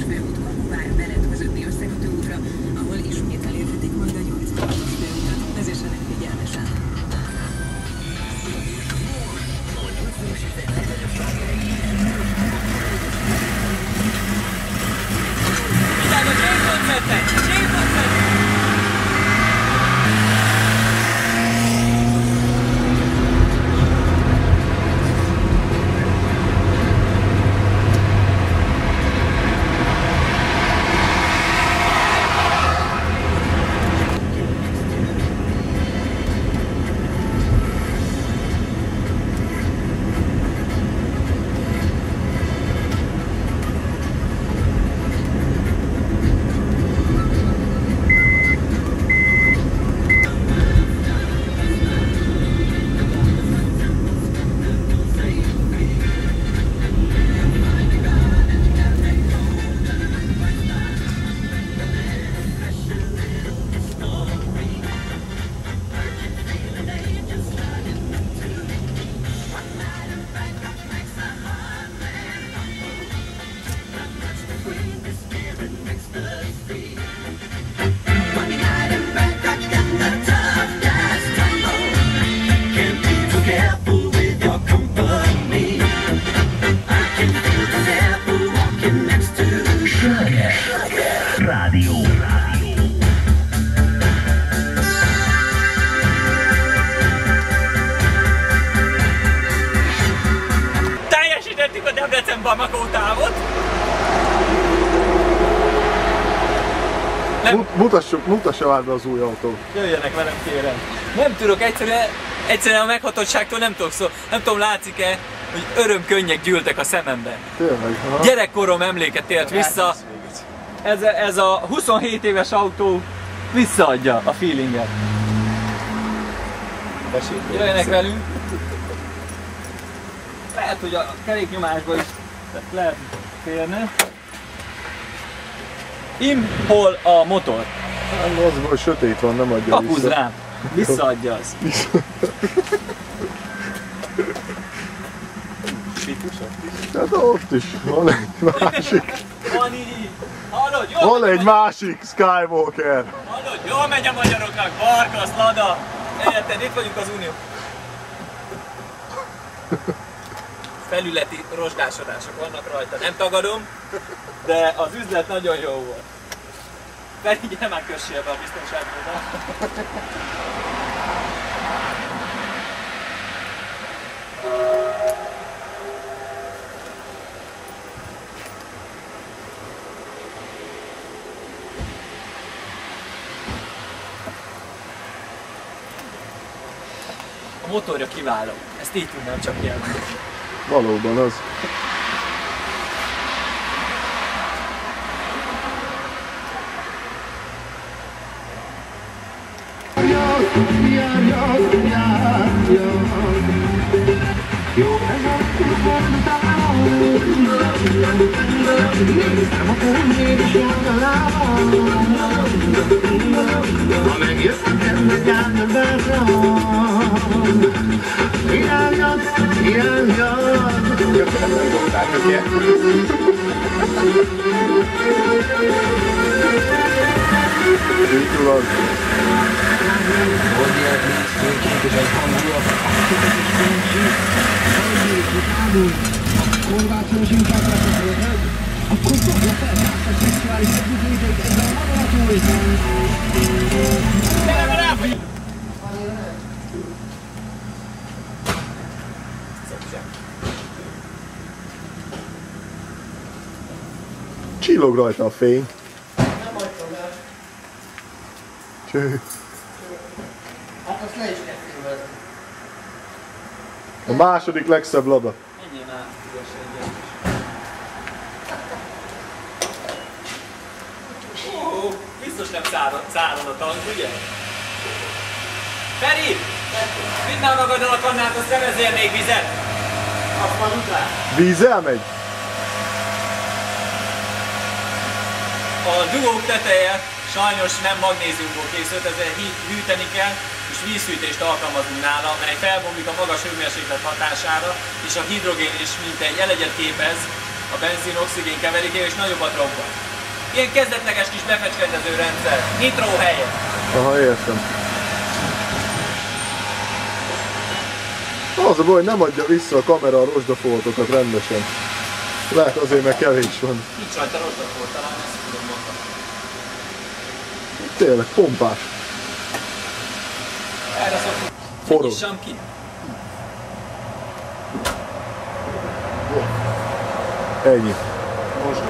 főút Kapuvár mellett vezetni összekötőútra, ahol ismét elérhetik majd a 80-as főutat. Vezessenek figyelmesen. Vigyázz a James-et! James-et! Teljesítettük a Debrecen-Bamako távot! Mutassa már be az új autó. Jöjjenek velem, kérem. Nem tudok, egyszerűen a meghatottságtól nem tudok szó. Nem tudom, látszik-e, hogy örömkönnyek gyűltek a szemembe. Tényleg, aha. Gyerekkorom emléket élt vissza. Ez a 27 éves autó visszaadja a feelinget. Jöjjenek velünk. Lehet, hogy a keréknyomásba is lehet férni. Hol a motor? Az, hogy sötét van, nem adja Kapuzd vissza. rám. Visszaadja az. Hát ott is van egy másik. Van így. Hallod, jól Van megy egy másik Skywalker. Hallod, jól megy a magyaroknak. Barkasz, Lada. Érted, itt vagyunk az Unió. Felületi rozsdásodások vannak rajta, nem tagadom, de az üzlet nagyon jó volt. Pedig gyere már kössél be a biztonságból. A motorja kiváló, ezt így tudnám csak jelenteni. Valóban az. Csillog rajta a fény. Nem hagytam el. Cső. Hát azt le is kell filmezni. A második legszebb Lada. Menjél már, ügyesen. Biztos nem száron a tank, ugye? Feri! Vidd már magaddal a kannát, azt szerezzél még vizet! Azt majd után. Víz elmegy? A dugók teteje sajnos nem magnéziumból készült, ezzel hűteni kell, és vízhűtést alkalmazunk nála, mely felbomlik a magas hőmérséklet hatására, és a hidrogén is mintegy elegyet képez a benzin-oxigén keverékével, és nagyobbat robban. Ilyen kezdetleges kis befecskendező rendszer, nitró helyett. Aha, értem. Az a baj, hogy nem adja vissza a kamera a rozsdafoltokat rendesen. Lehet azért, mert kevés van. Nincs rajta rozsdafolt, talán ezt tudom mondani. Tényleg, pompás. Erre szoktuk. Forró. Nyissam ki. Ennyi. Most